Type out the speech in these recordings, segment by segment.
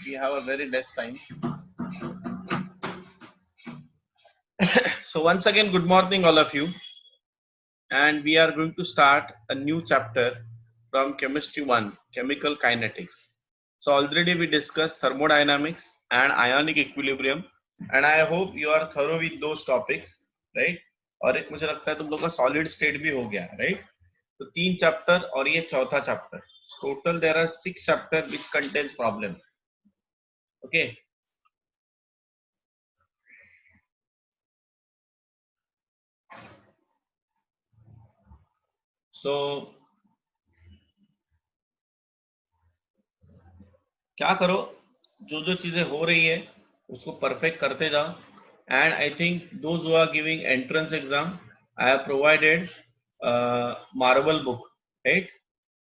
we have a very less time. So once again, good morning all of you, and we are going to start a new chapter from chemistry 1, chemical kinetics. So already we discussed thermodynamics and ionic equilibrium, and I hope you are thorough with those topics, right? और एक मुझे लगता है तुम लोग का solid state भी हो गया, राइट? तो 3 चैप्टर और ये चौथा chapter. Total there are 6 chapter which contains problem. Okay. So क्या करो, जो जो चीजें हो रही है उसको परफेक्ट करते जाओ. And I think those who are giving entrance exam, I have provided marble book, right?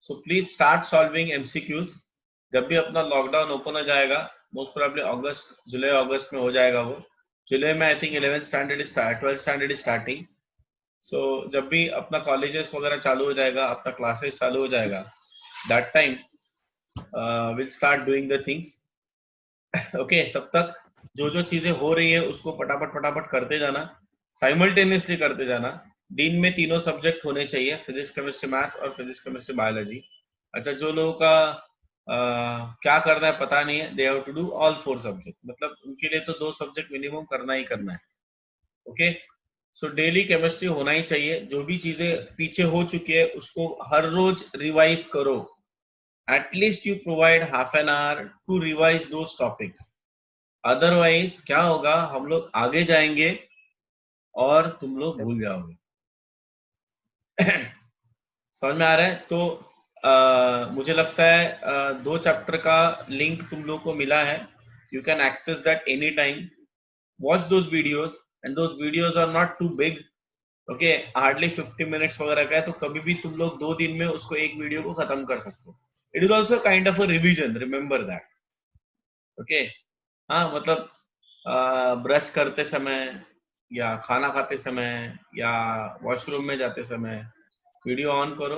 So please start solving MCQs. जब भी अपना लॉकडाउन ओपन हो जाएगा, मोस्ट प्रोबेबली अगस्त, जुलाई अगस्त में हो जाएगा वो. जुलाई में I think 11th standard start, 12th standard starting. So जब भी अपना कॉलेजेस वगैरह चालू हो जाएगा, अपना क्लासेस चालू हो जाएगा, that time we'll start doing the things. Okay, तब तक जो जो चीजें हो रही है उसको फटाफट फटाफट करते जाना, साइमल्टेनियसली करते जाना. दिन में तीनों सब्जेक्ट होने चाहिए, फिजिक्स केमिस्ट्री मैथ्स और फिजिक्स केमिस्ट्री बायोलॉजी. अच्छा, जो लोगों का क्या करना है पता नहीं है, they have to do all 4 subject. मतलब उनके लिए तो 2 सब्जेक्ट मिनिमम करना ही करना है. ओके, सो डेली केमिस्ट्री होना ही चाहिए. जो भी चीजें पीछे हो चुकी है उसको हर रोज रिवाइज करो. At least you provide half an hour to revise those topics. Otherwise क्या होगा, हम लोग आगे जाएंगे और तुम लोग भूल जाओगे. समझ में आ रहा है? तो मुझे लगता है 2 चैप्टर का लिंक तुम लोग को मिला है. You can access that anytime. Watch those videos, and those videos are not too big. Okay, hardly 50 minutes वगैरह का है, तो कभी भी तुम लोग 2 दिन में उसको एक वीडियो को खत्म कर सकते हो. It is also kind of a revision, remember that. Okay, हाँ, मतलब ब्रश करते समय या खाना खाते समय या वॉशरूम में जाते समय वीडियो ऑन करो,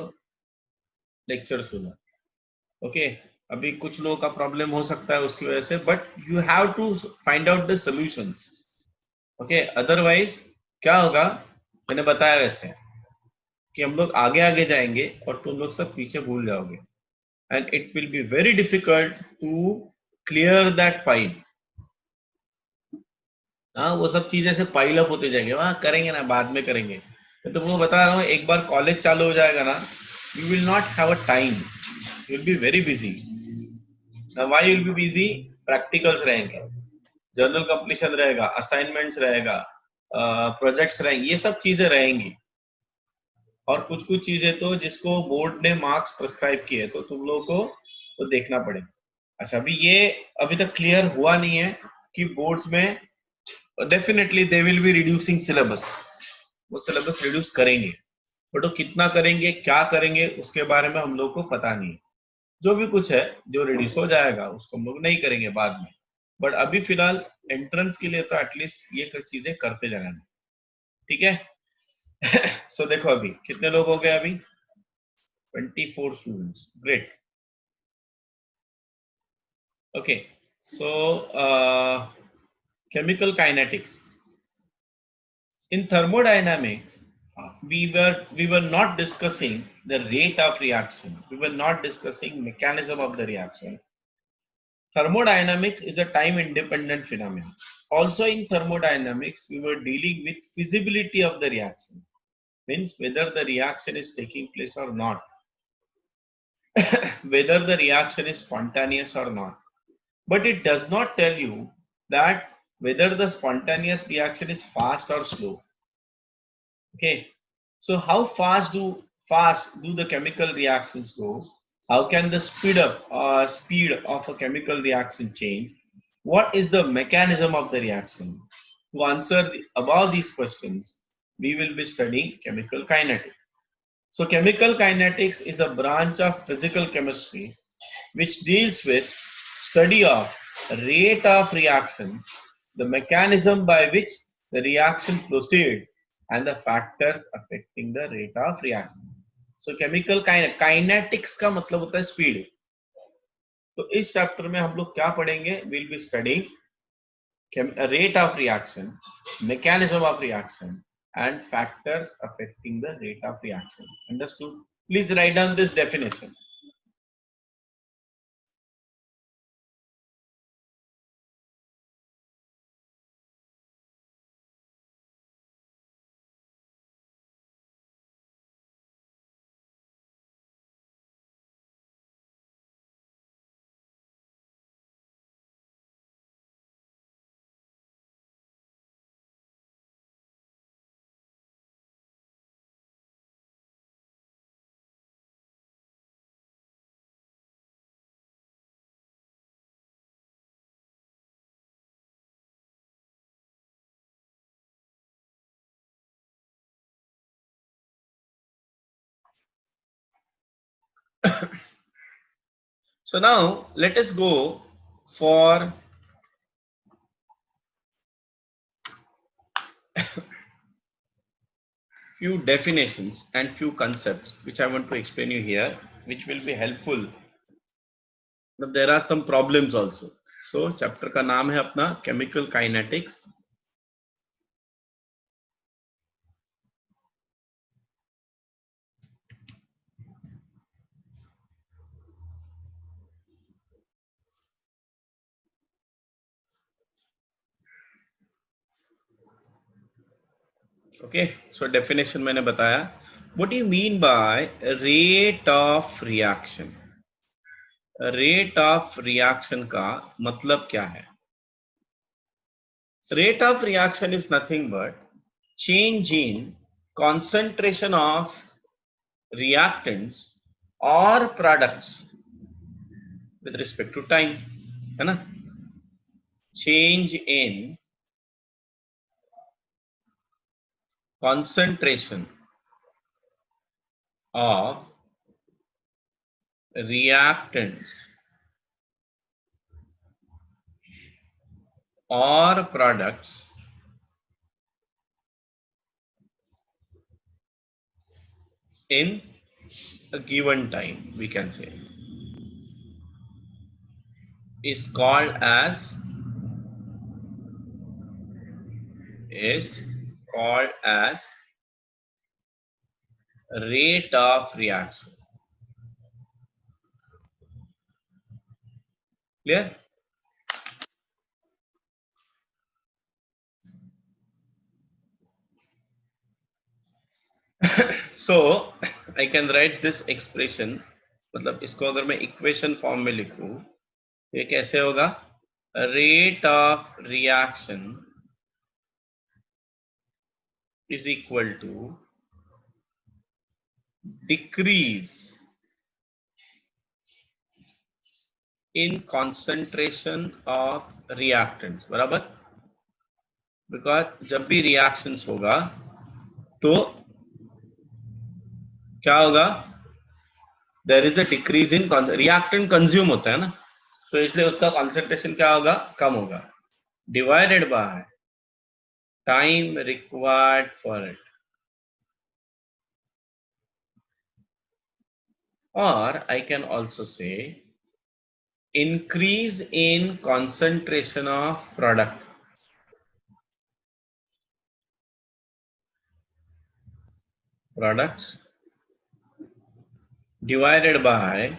लेक्चर सुनो. ओके, अभी कुछ लोगों का प्रॉब्लम हो सकता है उसकी वजह से, but you have to find out the solutions. Okay, otherwise क्या होगा, मैंने बताया वैसे कि हम लोग आगे आगे जाएंगे और तुम लोग सब पीछे भूल जाओगे. And it will be very difficult to clear that pile. हाँ, वो सब चीजें से पाइल अप होते जाएंगे. वहां करेंगे ना, बाद में करेंगे. मैं तुम लोग बता रहा हूँ, एक बार कॉलेज चालू हो जाएगा ना, you will not have a time, you will be very busy. Why you will be busy? Practicals रहेंगे, जर्नल कंप्लीशन रहेगा, असाइनमेंट्स रहेगा, प्रोजेक्ट्स रहेंगे, ये सब चीजें रहेंगी. और कुछ कुछ चीजें तो जिसको बोर्ड ने मार्क्स प्रिस्क्राइब किए तो तुम लोगों को तो देखना पड़ेगा. अच्छा, अभी ये अभी तक क्लियर हुआ नहीं है कि बोर्ड्स में definitely they will be reducing syllabus. वो सिलेबस रिड्यूस करेंगे, बट वो कितना करेंगे, क्या करेंगे, उसके बारे में हम लोग को पता नहीं. जो भी कुछ है जो रिड्यूस हो जाएगा उसको हम लोग नहीं करेंगे बाद में, बट अभी फिलहाल एंट्रेंस के लिए तो एटलीस्ट ये चीजें करते जाना. ठीक है? सो देखो अभी कितने लोग हो गए, अभी 24 students. Great. Okay, so chemical kinetics. In thermodynamics, we were not discussing the rate of reaction. We were not discussing mechanism of the reaction. Thermodynamics is a time independent phenomenon. Also in thermodynamics, we were dealing with feasibility of the reaction. Means whether the reaction is taking place or not. Whether the reaction is spontaneous or not. But it does not tell you that whether the spontaneous reaction is fast or slow. Okay, so how fast do the chemical reactions go? How can the speed of a chemical reaction change? What is the mechanism of the reaction? To answer above these questions, we will be studying chemical kinetics. So chemical kinetics is a branch of physical chemistry which deals with study of rate of reaction, the mechanism by which the reaction proceeds, and the factors affecting the rate of reaction. So chemical kinetics का मतलब होता है speed. तो इस chapter में हम लोग क्या पढ़ेंगे? Will be studying rate of reaction, mechanism of reaction, and factors affecting the rate of reaction. Understood? Please write down this definition. So now let us go for few definitions and few concepts which I want to explain you here, which will be helpful. But there are some problems also. So chapter का नाम है अपना chemical kinetics. Okay, so definition मैंने बताया. What do you mean by rate of reaction? Rate of reaction का मतलब क्या है? Rate of reaction is nothing but change in concentration of reactants or products with respect to time, है ना? Change in concentration of reactants or products in a given time, we can say, is called as rate of reaction. Clear? So I can write this expression, मतलब इसको अगर मैं equation form में लिखूं, ये कैसे होगा? Rate of reaction is equal to decrease in concentration of reactants, बराबर? Because जब भी reactions होगा तो क्या होगा? There is a decrease in reactant consume होता है ना, तो इसलिए उसका concentration क्या होगा? कम होगा, divided by time required for it. Or I can also say increase in concentration of products divided by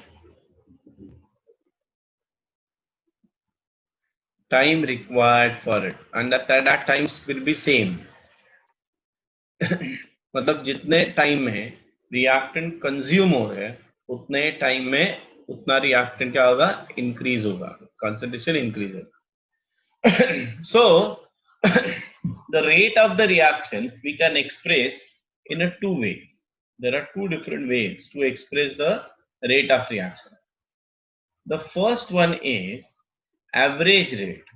time required for it, and that times will be same. मतलब जितने टाइम में रिएक्टेंट कंज्यूम हो रहे हैं उतने time में उतना reactant क्या होगा? इंक्रीज होगा, कंसंट्रेशन इंक्रीज होगा. So the rate of the reaction we can express in a two ways. There are two different ways to express the rate of reaction. The first one is average rate.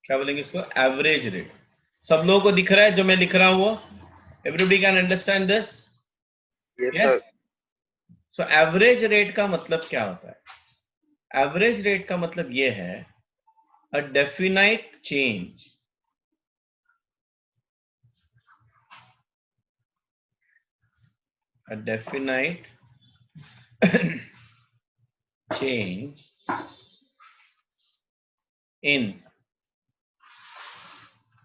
क्या बोलेंगे इसको? Average rate. सब लोगों को दिख रहा है जो मैं लिख रहा हूं वो? Everybody can understand this? Yes. So average rate का मतलब क्या होता है? एवरेज रेट का मतलब ये है a definite change change in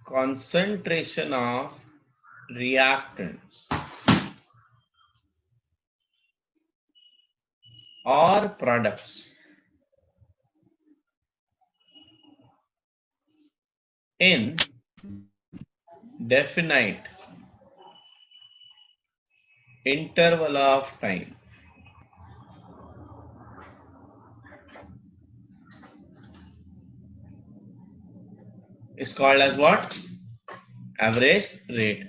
concentration of reactants or products in definite interval of time is called as what? Average rate.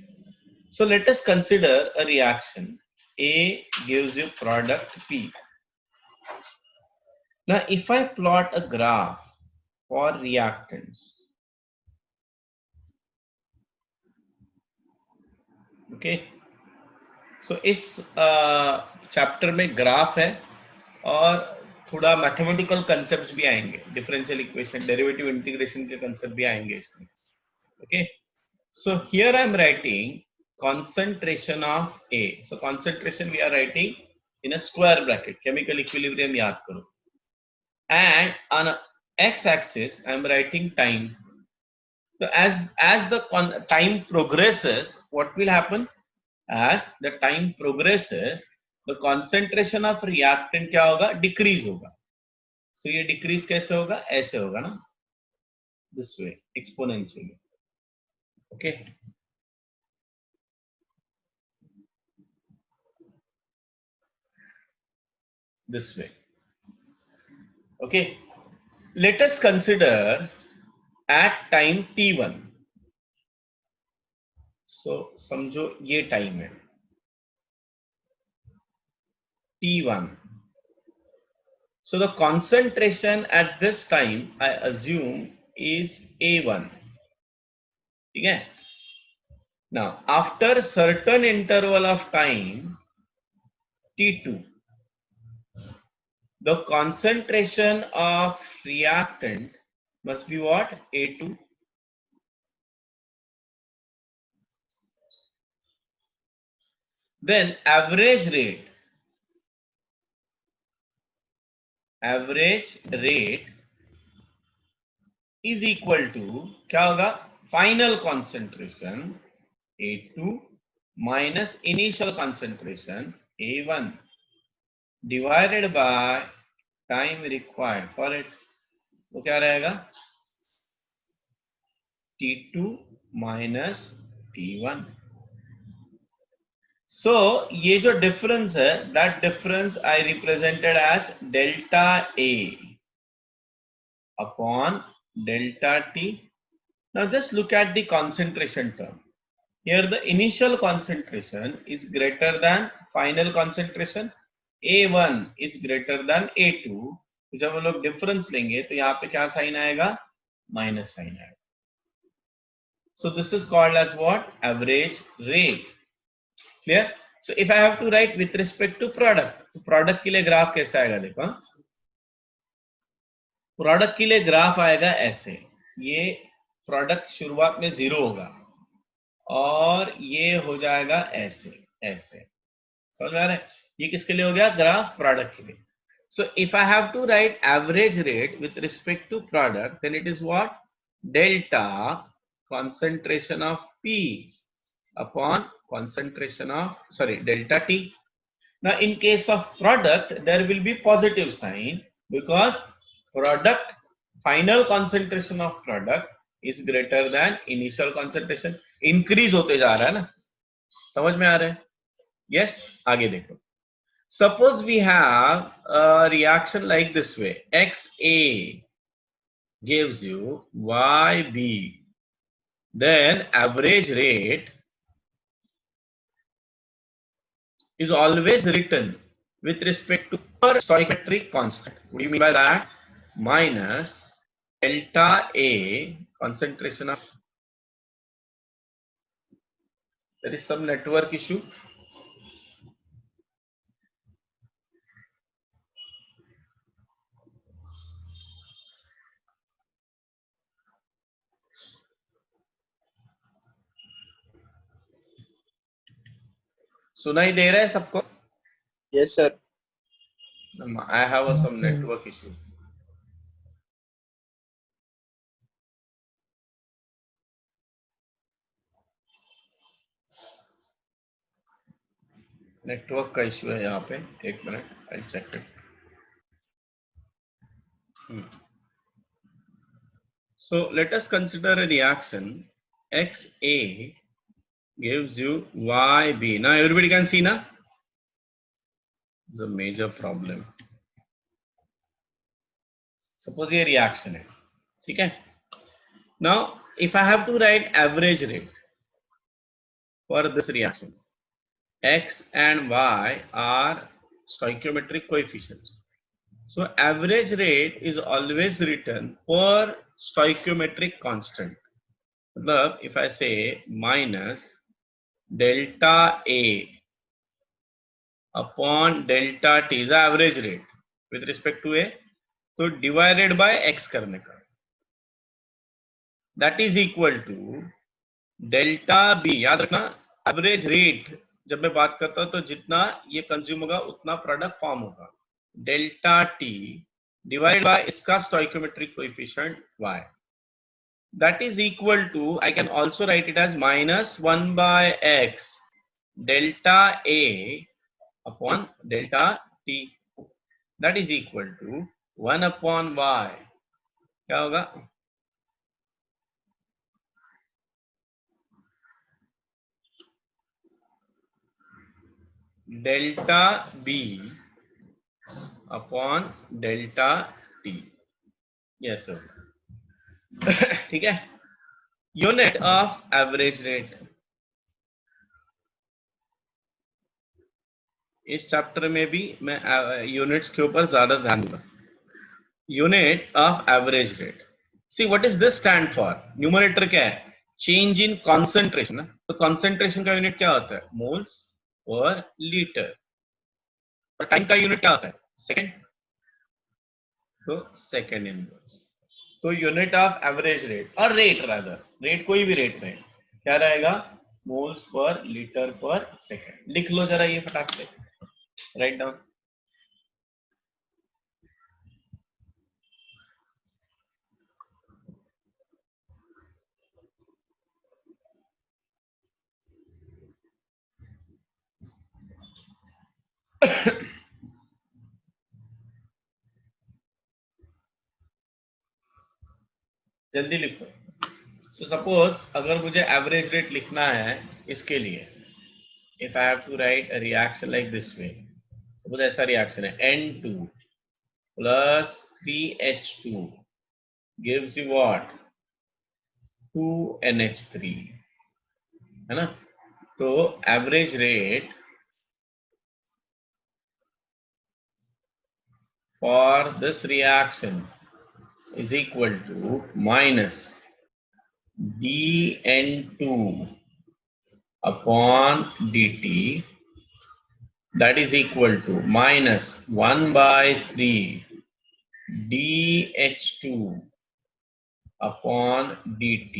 So let us consider a reaction. A gives you product P. Now if I plot a graph for reactants, okay, so इस chapter में graph है और थोड़ा mathematical concept भी आएंगे, differential equation, derivative integration के concept भी आएंगे इसमें. Okay, so here I am writing concentration of A. So concentration we are writing in a square bracket, chemical equilibrium याद करो. And on x-axis I am writing time. So as the time progresses, what will happen? As the time progresses, the concentration of reactant क्या होगा? Decrease होगा. So ये decrease कैसे होगा? ऐसे होगा ना? This way, exponentially. Okay. This way. Okay. Let us consider at time t1. So समझो ये टाइम है t1. So the concentration at this time I assume is A1. ठीक है? Now after certain interval of time t2, the concentration of reactant must be what? A2. Then average rate is equal to क्या होगा? Final concentration A2 minus initial concentration A1 divided by time required for it. तो क्या रहेगा? T2 minus T1. So ये जो difference है, that difference I represented as delta A upon delta T. Now just look at the concentration term. Here the initial concentration is greater than final concentration. A1 is greater than A2. तो जब हम लोग difference लेंगे तो यहाँ पे क्या sign आएगा? माइनस साइन आएगा. So this is called as what? Average rate. Clear? So if I have to write with respect to product, तो product के लिए ग्राफ कैसे आएगा? देखो, प्रोडक्ट के लिए ग्राफ आएगा ऐसे. ये प्रोडक्ट शुरुआत में 0 होगा और ये हो जाएगा ऐसे ऐसे. समझ में आ रहा है? ये किसके लिए हो गया? ग्राफ प्रोडक्ट के लिए. So if I have to write average rate with respect to product, then it is what? Delta concentration of P upon concentration of, delta T. Now in case of product, there will be positive sign because product, final concentration of product is greater than initial concentration. Increase होते जा रहा है ना? समझ में आ रहा है? Yes, आगे देखो. Suppose we have a reaction like this way. XA gives you YB. Then average rate is always written with respect to per stoichiometric constant. What do you mean by that? Minus delta A, concentration of. There is some network issue. सुनाई दे रहा है सबको? Yes sir. I have some network issue. Network का issue है यहाँ पे, एक minute, I check it. So let us consider a reaction XA gives you YB. Now everybody can see now. The major problem. Suppose ये reaction है, ठीक है? Now if I have to write average rate for this reaction, X and Y are stoichiometric coefficients. So average rate is always written per stoichiometric constant. मतलब if I say minus delta A upon delta T is the average rate with respect to A, तो divided by X करने का, that is equal to delta B. याद रखना average rate जब मैं बात करता हूं तो जितना ये कंज्यूम होगा उतना प्रोडक्ट फॉर्म होगा, डेल्टा टी डिवाइड बाय इसका stoichiometric coefficient y, that is equal to, I can also write it as minus 1 by x delta A upon delta t, that is equal to 1 upon y. क्या होगा? Delta B upon delta T. Yes sir. ठीक है. Unit of average rate, इस chapter में भी मैं units के ऊपर ज्यादा ध्यान दूंगा. Unit of average rate, see what is this stand for? Numerator क्या है? Change in concentration. तो कॉन्सेंट्रेशन का यूनिट क्या होता है? Moles per litre. और टाइम का यूनिट क्या होता है? सेकंड. तो सेकंड इनवर्स. तो यूनिट ऑफ एवरेज रेट और रेट, रादर रेट कोई भी रेट में क्या रहेगा? मोल्स पर लीटर पर सेकंड. लिख लो जरा ये फटाक से, राइट डाउन. जल्दी लिखो. सो सपोज अगर मुझे एवरेज रेट लिखना है इसके लिए, if I have to write a reaction like this way, suppose ऐसा रिएक्शन है N2 plus 3H2 gives you what? 2NH3, है ना? तो average rate for this reaction is equal to minus dN2 upon dt, that is equal to minus 1 by 3 dH2 upon dt,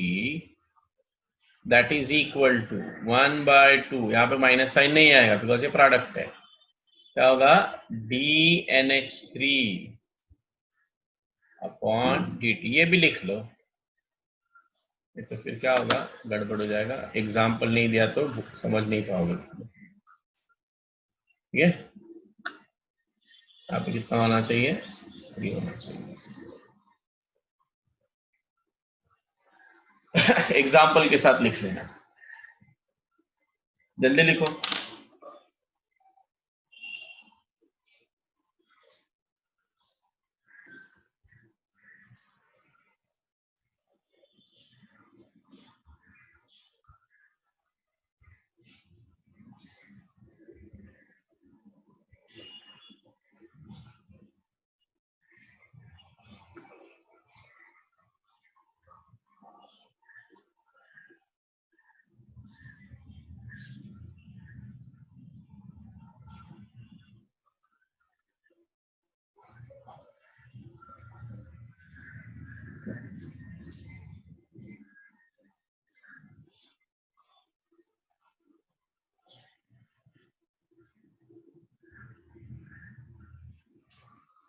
that is equal to 1 by 2. यहाँ पे minus sign नहीं आएगा because ये product है. क्या होगा? dNH3 upon dt. ये भी लिख लो, तो फिर क्या होगा? गड़बड़ हो जाएगा. एग्जाम्पल नहीं दिया तो समझ नहीं पाओगे. ठीक है. यहाँ पे कितना होना चाहिए? 3 होना चाहिए. एग्जाम्पल के साथ लिख लेना, जल्दी लिखो.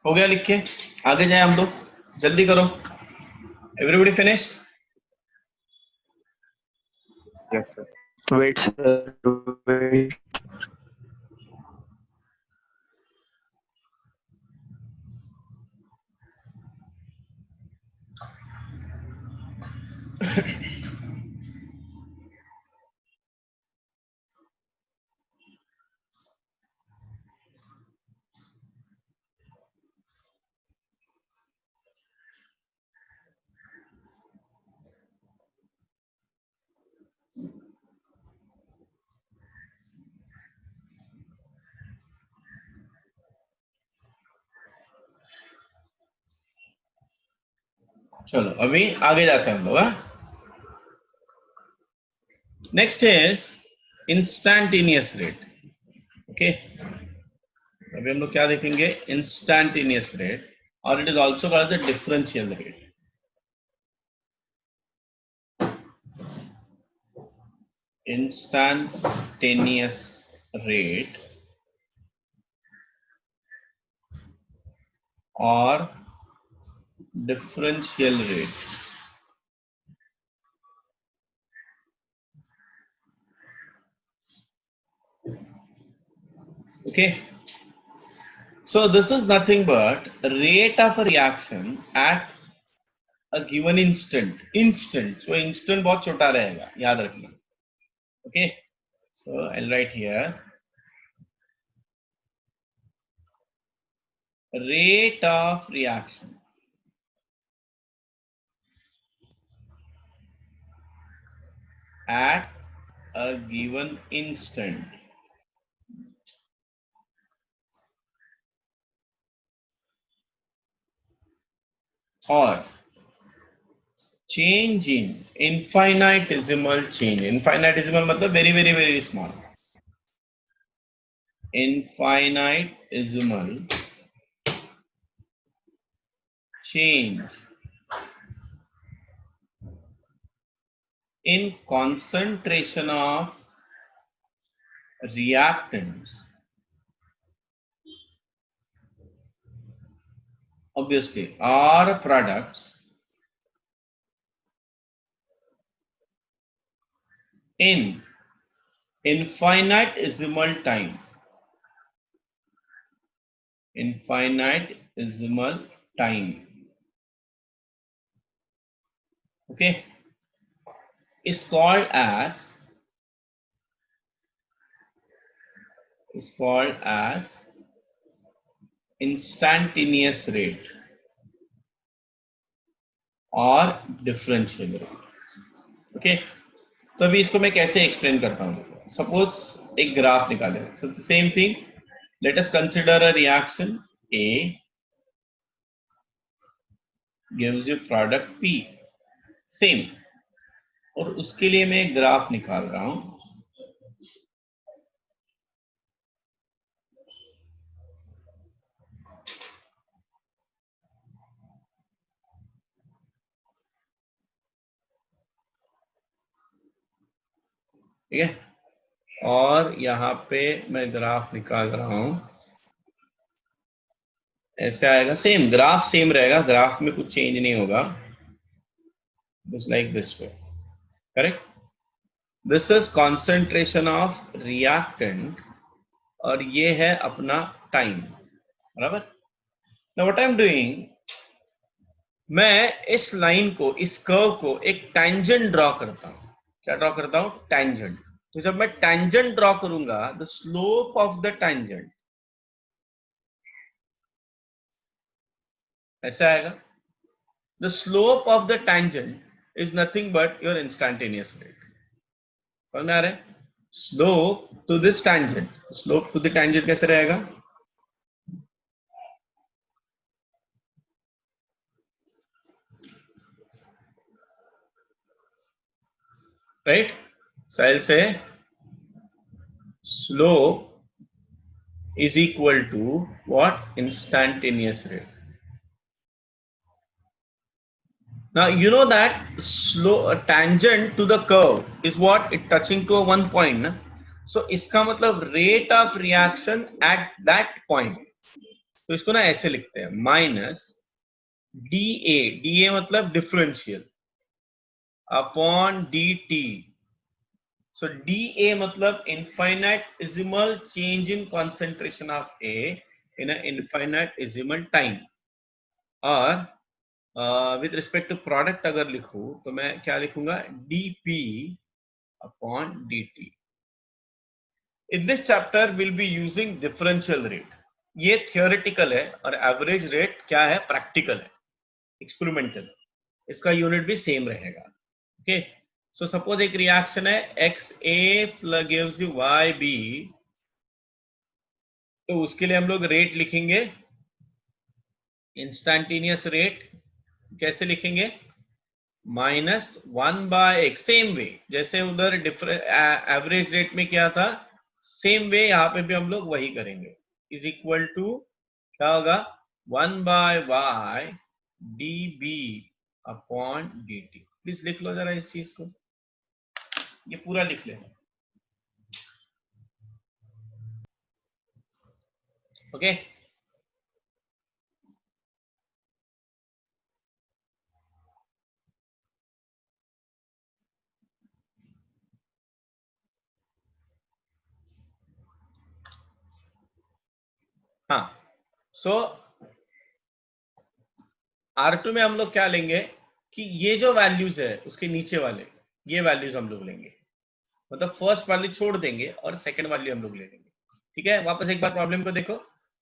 हो गया लिख के, आगे जाए हम लोग, जल्दी करो। Everybody finished? Yes, sir. Wait, sir. Wait. चलो अभी आगे जाते हैं हम लोग। Next is instantaneous rate. Okay, अभी हम लोग क्या देखेंगे? इंस्टैंटेनियस रेट, और it is also called as differential rate. Instantaneous rate or differential rate. Okay, so this is nothing but rate of a reaction at a given instant. So instant बहुत छोटा रहेगा, याद रखना। Okay, so I'll write here rate of reaction at a given instant or change in infinitesimal change. Infinitesimal मतलब very small. Infinitesimal change in concentration of reactants, obviously, are products in infinitesimal time. Infinitesimal time. Okay, is called as instantaneous rate और differential rate. Okay, तो अभी इसको मैं कैसे explain करता हूँ? Suppose एक ग्राफ निकाले, so same thing, let us consider a reaction A gives you product P, same, और उसके लिए मैं एक ग्राफ निकाल रहा हूं। ठीक है, और यहाँ पे मैं ग्राफ निकाल रहा हूं, ऐसे आएगा, सेम ग्राफ सेम रहेगा, ग्राफ में कुछ चेंज नहीं होगा, just like this way, correct? This is concentration of reactant और ये है अपना टाइम, बराबर। Now what I'm doing, मैं इस लाइन को, इस कर्व को एक टेंजेंट ड्रॉ करता हूं। क्या ड्रॉ करता हूं? टेंजेंट। तो जब मैं टेंजेंट ड्रॉ करूंगा, the slope of the tangent ऐसा आएगा। The slope of the tangent is nothing but your instantaneous rate. समझ में आ रहा है? Slope to this tangent, slope to the tangent कैसे रहेगा? Right, so I'll say slope is equal to what? Instantaneous rate. Now you know that slow tangent to the curve is what? It touching to a one point, na? So इसका मतलब rate of reaction at that point. तो इसको ना ऐसे लिखते हैं, minus D A मतलब differential upon D T. So dA मतलब infinitesimal change in concentration of A in an infinitesimal time. और with respect to product अगर लिखूं तो मैं क्या लिखूंगा, dP upon dt. In this chapter we'll be using differential rate. ये theoretical है और average rate क्या है, practical है, experimental. इसका यूनिट भी सेम रहेगा. ओके, सो सपोज एक रिएक्शन है XA plus gives you YB, तो उसके लिए हम लोग रेट लिखेंगे, इंस्टेंटेनियस रेट कैसे लिखेंगे, -1/x. सेम वे जैसे उधर एवरेज रेट में क्या था, सेम वे यहाँ पे भी हम लोग वही करेंगे. इज इक्वल टू क्या होगा, 1/y dB upon dt. Please लिख लो जरा इस चीज को, ये पूरा लिख लेना. ओके, हाँ. सो R2 में हम लोग क्या लेंगे कि ये जो वैल्यूज है उसके नीचे वाले ये वैल्यूज हम लोग लेंगे, मतलब फर्स्ट वैल्यू छोड़ देंगे और सेकंड वैल्यू हम लोग ले लेंगे. ठीक है, वापस एक बार प्रॉब्लम को देखो.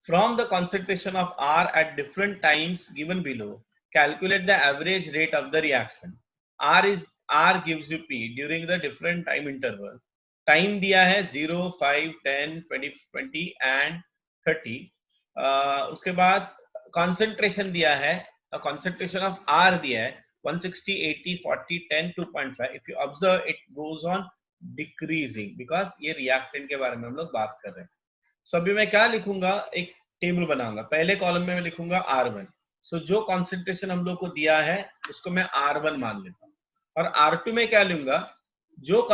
From the concentration of R at different times given below, calculate the average rate of the reaction. R gives you P during the different time interval. Time दिया है 0, 5, 10, 20 एंड 30. उसके बाद कॉन्सेंट्रेशन दिया है, concentration of R दिया है 160, 80, 40, 10, 2.5. If you observe, it goes on decreasing because ये reactant के बारे में हम लोग बात कर रहे हैं. So अभी मैं क्या लिखूंगा, एक टेबल बनाऊंगा. पहले कॉलम में मैं लिखूंगा R1. So जो concentration हम लोग को दिया है उसको मैं R1 मान लेता हूँ, और R2 में क्या लूंगा, जो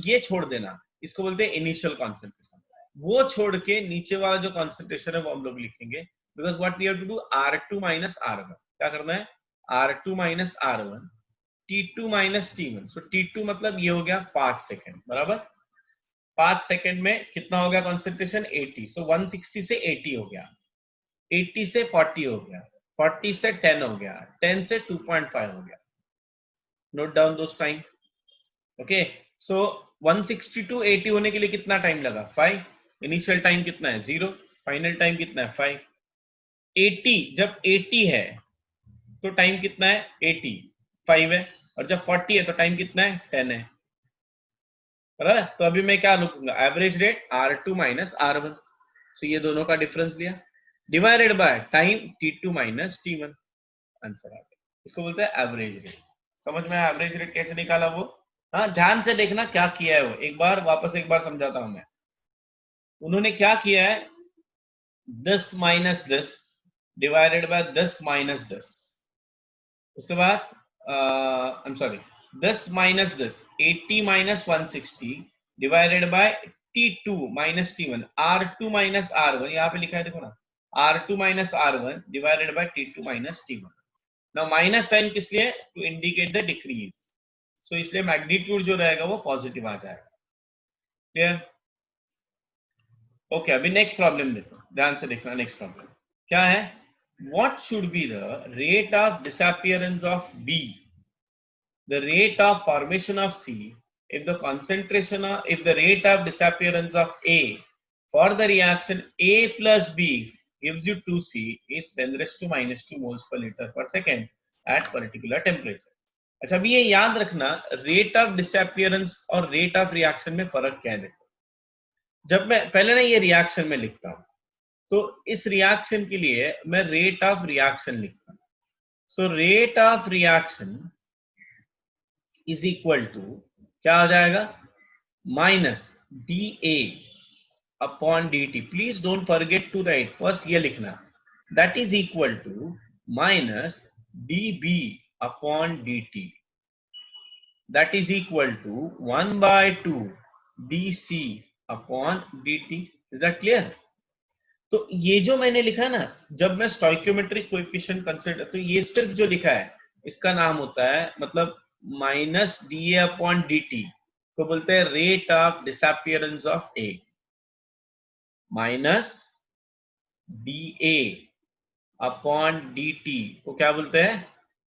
ये छोड़ देना, इसको बोलते हैं इनिशियल कॉन्सेंट्रेशन. वो छोड़ के नीचे वाला जो कॉन्सेंट्रेशन है वो हम लोग लिखेंगे, because what we have to do, R2 minus R1. क्या करना है, R2 minus R1, T2 minus T1. सो T2 मतलब ये हो गया 5 सेकेंड, बराबर. 5 सेकेंड में कितना हो गया कॉन्सेंट्रेशन, 80. सो 160 से 80 हो गया, 80 से 40 हो गया, 40 से 10 हो गया, 10 से 2.5 हो गया. Note down those time. Okay, so 160 to 80 होने के लिए कितना टाइम लगा, 5. इनिशियल टाइम कितना है, 0. फाइनल टाइम कितना है, 5. 80 जब 80 है तो टाइम कितना है, 80, 5 है. और जब 40 है तो टाइम कितना है, 10 है. बराबर. तो अभी मैं क्या लिखूंगा, average rate R2 minus R1. सो ये दोनों का डिफरेंस लिया, divided by time T2 minus T1. Answer आ गया. इसको बोलते हैं एवरेज रेट. समझ में आया एवरेज रेट कैसे निकाला वो? हाँ, ध्यान से देखना क्या किया है वो, एक बार वापस एक बार समझाता हूं मैं. उन्होंने क्या किया है, 10 माइनस 10 डिवाइडेड बाय 10 माइनस 10. उसके बाद I am sorry, 10 minus 10, 80 minus 160 divided by T2 minus T1. R2 minus R1 यहाँ पे लिखा है, देखो ना, R2 minus R1 divided by T2 minus T1. Now minus sign किस लिए, to indicate the decrease. So इसलिए मैग्नीट्यूड जो रहेगा वो पॉजिटिव आ जाएगा. क्लियर? ओके, अभी नेक्स्ट प्रॉब्लम देखो, ध्यान से देखना. नेक्स्ट प्रॉब्लम क्या है, what should be the rate of disappearance of B, the rate of formation of C, if the concentration of, if the rate of disappearance of A for the reaction A plus B gives you 2C is 10 raised to minus 2 moles per liter per second at particular temperature. अच्छा, अभी ये याद रखना, rate of disappearance और rate of reaction में फर्क क्या है. देखो, जब मैं पहले ना ये रिएक्शन में लिखता हूं, तो इस रिएक्शन के लिए मैं रेट ऑफ रिएक्शन लिखता हूं. So rate of reaction is equal to क्या आ जाएगा, minus dA upon dt. Please don't forget to write first ये लिखना, that is equal to minus dB upon dt. That is equal to 1/2 dC upon dt. Is that clear? तो ये जो मैंने लिखा ना, जब मैं स्टोइकियोमेट्रिक कोएफिशिएंट कंसीडर, तो ये सिर्फ जो लिखा है इसका नाम होता है, मतलब minus D A upon D T को बोलते हैं rate of disappearance of A, minus D A upon D T को क्या बोलते हैं,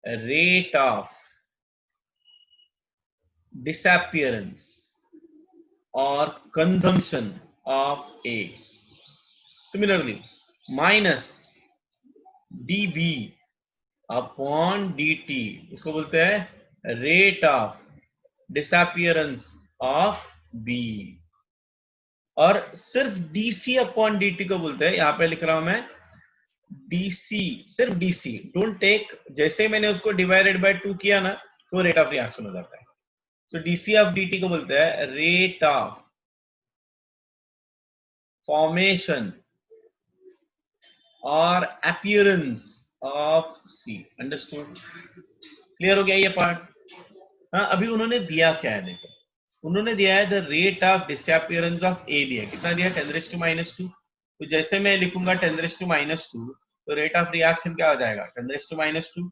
रेट ऑफ डिसअपियरेंस और consumption of A. Similarly minus dB upon dt इसको बोलते हैं rate of disappearance of B, और सिर्फ dc अपॉन dt को बोलते हैं, यहां पे लिख रहा हूं मैं dc, सिर्फ dc, डोंट टेक, जैसे मैंने उसको डिवाइडेड बाय 2 किया ना तो रेट ऑफ रिएक्शन हो जाता है। सो dc ऑफ dt को बोलते हैं रेट ऑफ फॉर्मेशन और appearance of C। Understood? Clear हो गया ये पार्ट? हाँ, अभी उन्होंने दिया क्या है, देखो उन्होंने दिया है the rate of disappearance of A दिया, कितना दिया, 10⁻²। तो जैसे मैं लिखूंगा 10⁻², तो रेट ऑफ रिएक्शन क्या हो जाएगा, 10⁻²।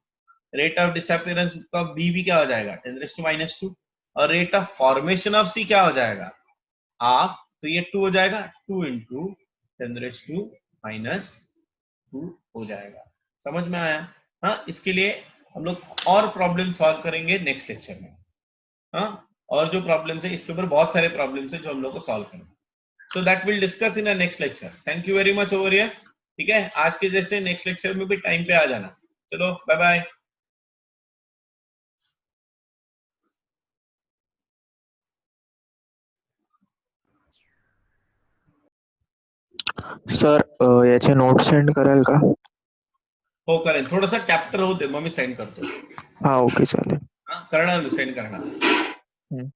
रेट ऑफ डिसअपियरेंस का बी भी क्या हो जाएगा, 10⁻², और रेट ऑफ फॉर्मेशन ऑफ सी क्या हो जाएगा, हाफ, तो ये 2 हो जाएगा, 2 इंटू 10⁻² हो जाएगा। समझ में आया? हाँ, इसके लिए हम लोग और प्रॉब्लम सॉल्व करेंगे नेक्स्ट लेक्चर में। हाँ, और जो प्रॉब्लम्स है इसके ऊपर बहुत सारे प्रॉब्लम्स है जो हम लोग को सॉल्व करेंगे, so that will discuss in a next lecture. Thank you very much over here. ठीक है, आज के जैसे नेक्स्ट लेक्चर में भी टाइम पे आ जाना। चलो बाय बाय। सर याचे नोट सेंड कराल का? हो करेन, थोडासा चॅप्टर होऊ दे, मग मी सेंड करतो। हा ओके चालेल. हाँ, करणार, सेंड करणार।